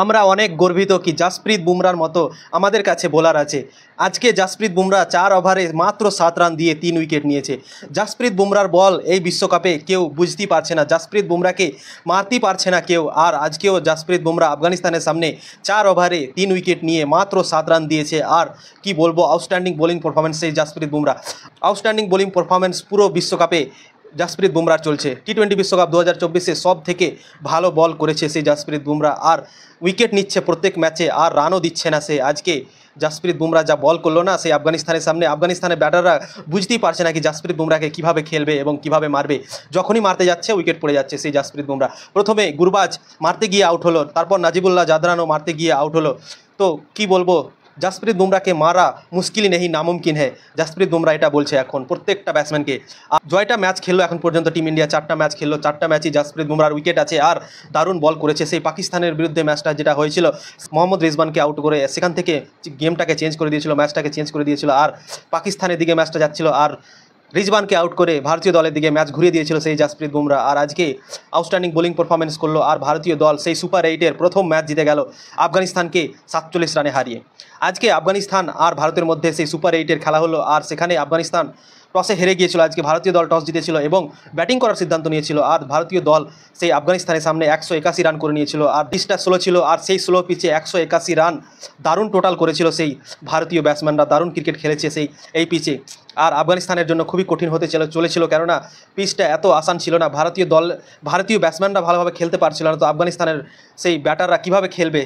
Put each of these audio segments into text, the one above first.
আমরা অনেক গর্বিত কি জাসপ্রীত বুমরার মতো আমাদের কাছে বোলার আছে। আজকে জাসপ্রীত বুমরা 4 ওভারে মাত্র 7 রান দিয়ে 3 উইকেট নিয়েছে। জাসপ্রীত বুমরার বল এই বিশ্বকাপে কেউ বুঝতেই পারছে না, জাসপ্রীত বুমরাকে মারতেই পারছে না কেউ। আর আজকেও জাসপ্রীত বুমরা আফগানিস্তানের সামনে 4 ওভারে 3 উইকেট নিয়ে মাত্র 7 রান দিয়েছে। আর কি বলবো, আউটস্ট্যান্ডিং বোলিং পারফরমেন্স সেই Jasprit Bumrah, outstanding bowling performance পুরো বিশ্বকাপে জাসপ্রীত বুমরার চলছে। টি-20 বিশ্বকাপ 2024-এ সব থেকে ভালো বল করেছে সেই জাসপ্রীত বুমরা, আর উইকেট নিচ্ছে প্রত্যেক ম্যাচে, আর রানও দিচ্ছে না সে। আজকে জাসপ্রীত বুমরা যা বল করলো না সেই আফগানিস্তানের সামনে, আফগানিস্তানের ব্যাটাররা বুঝতেই পারছে না কি জাসপ্রীত বুমরাকে কীভাবে খেলবে এবং কীভাবে মারবে। যখনই মারতে যাচ্ছে উইকেট পড়ে যাচ্ছে সেই জাসপ্রীত বুমরা। প্রথমে গুরবাজ মারতে গিয়ে আউট হলো, তারপর নাজিবুল্লাহ জাদরানও মারতে গিয়ে আউট হলো। তো কি বলবো, জাসপ্রীত বুমরাকে মারা মুশকিলই নেই নামুমকিন है। জাসপ্রীত বুমরা এটা বলছে এখন প্রত্যেকটা ব্যাটসম্যানকে। আর জয়টা ম্যাচ খেললো এখন পর্যন্ত টিম ইন্ডিয়া, 4টা ম্যাচ খেললো, 4টা ম্যাচই জাসপ্রীত বুমরার উইকেট আছে। আর দারুণ বল করেছে। সেই পাকিস্তানের বিরুদ্ধে ম্যাচটা যেটা হয়েছিল, মোহাম্মদ রিজওয়ানকে আউট করে সেখান থেকে গেমটাকে চেঞ্জ করে দিয়েছিল, ম্যাচটাকে চেঞ্জ করে দিয়েছিল। আর পাকিস্তানের দিকে ম্যাচটা যাচ্ছিল, আর রিজওয়ানকে আউট করে ভারতীয় দলের দিকে ম্যাচ ঘুরিয়ে দিয়েছিল সেই জাসপ্রীত বুমরা। আর আজকে আউটস্ট্যান্ডিং বোলিং পারফরমেন্স করলো, আর ভারতীয় দল সেই সুপার 8-এর প্রথম ম্যাচ জিতে গেল আফগানিস্তানকে 47 রানে হারিয়ে। আজকে আফগানিস্তান আর ভারতের মধ্যে সেই সুপার 8-এর খেলা হলো, আর সেখানে আফগানিস্তান টসে হেরে গিয়েছিল। আজকে ভারতীয় দল টস জিতেছিল এবং ব্যাটিং করার সিদ্ধান্ত নিয়েছিল, আর ভারতীয় দল সেই আফগানিস্তানের সামনে 181 রান করে নিয়েছিল। আর 20টা স্লো ছিল, আর সেই স্লো পিচে 181 রান দারুণ টোটাল করেছিল সেই ভারতীয় ব্যাটসম্যানরা। দারুণ ক্রিকেট খেলেছে সেই এই পিচে। আর আফগানিস্তানের জন্য খুবই কঠিন হতে চলেছিল, কেননা পিচটা এত আসান ছিল না। ভারতীয় ব্যাটসম্যানরা ভালোভাবে খেলতে পারছিল না, তো আফগানিস্তানের সেই ব্যাটাররা কীভাবে খেলবে।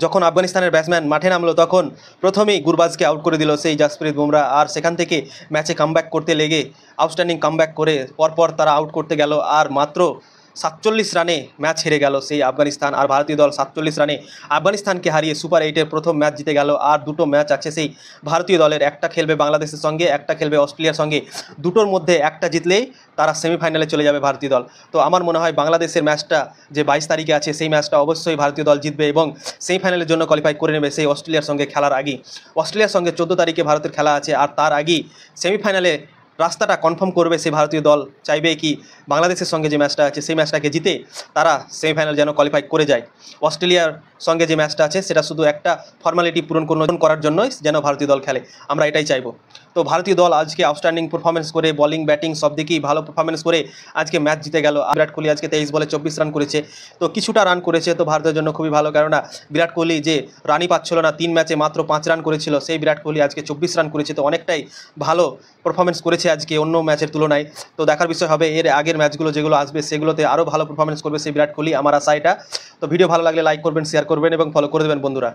যখন আফগানিস্তানের ব্যাটসম্যান মাঠে নামলো তখন প্রথমেই গুরবাজকে আউট করে দিল সেই জাসপ্রীত বুমরা। আর সেখান থেকে ম্যাচে কামব্যাক করতে লেগে আউটস্ট্যান্ডিং কামব্যাক করে পরপর তারা আউট করতে গেল, আর মাত্র 47 রানে ম্যাচ হেরে গেল সেই আফগানিস্তান। আর ভারতীয় দল 47 রানে আফগানিস্তানকে হারিয়ে সুপার 8-এর প্রথম ম্যাচ জিতে গেল। আর দুটো ম্যাচ আছে সেই ভারতীয় দলের, একটা খেলবে বাংলাদেশের সঙ্গে, একটা খেলবে অস্ট্রেলিয়ার সঙ্গে। দুটোর মধ্যে একটা জিতলেই তারা সেমিফাইনালে চলে যাবে ভারতীয় দল। তো আমার মনে হয় বাংলাদেশের ম্যাচটা যে 22 তারিখে আছে সেই ম্যাচটা অবশ্যই ভারতীয় দল জিতবে এবং সেমিফাইনালের জন্য কোয়ালিফাই করে নেবে সেই অস্ট্রেলিয়ার সঙ্গে খেলার আগেই। অস্ট্রেলিয়ার সঙ্গে 14 তারিখে ভারতের খেলা আছে, আর তার আগেই সেমিফাইনালে রাস্তাটা কনফার্ম করবে সেই ভারতীয় দল। চাইবে কি বাংলাদেশের সঙ্গে যে ম্যাচটা আছে সেই ম্যাচটাকে জিতে তারা সেমিফাইনাল যেন কোয়ালিফাই করে যায়। অস্ট্রেলিয়ার সঙ্গে যে ম্যাচটা আছে সেটা শুধু একটা ফর্মালিটি পূরণ করার জন্যই যেন ভারতীয় দল খেলে, আমরা এটাই চাইবো। তো ভারতীয় দল আজকে আউটস্ট্যান্ডিং পারফরমেন্স করে বোলিং ব্যাটিং সব দিকেই ভালো পারফরমেন্স করে আজকে ম্যাচ জিতে গেল। বিরাট কোহলি আজকে 23 বলে 24 রান করেছে, তো কিছুটা রান করেছে, তো ভারতের জন্য খুবই ভালো। কেননা বিরাট কোহলি যে রানই পাচ্ছিল না, 3 ম্যাচে মাত্র 5 রান করেছিল, সেই বিরাট কোহলি আজকে 24 রান করেছে, তো অনেকটাই ভালো পারফরমেন্স করেছে আজকে অন্য ম্যাচের তুলনায়। তো দেখার বিষয় হবে এর আগের ম্যাচগুলো যেগুলো আসবে সেগুলোতে আরও ভালো পারফরমেন্স করবে সেই বিরাট কোহলি, আমার আশা এটা। তো ভিডিও ভালো লাগলে লাইক করবেন, শেয়ার করবেন এবং ফলো করে দেবেন বন্ধুরা।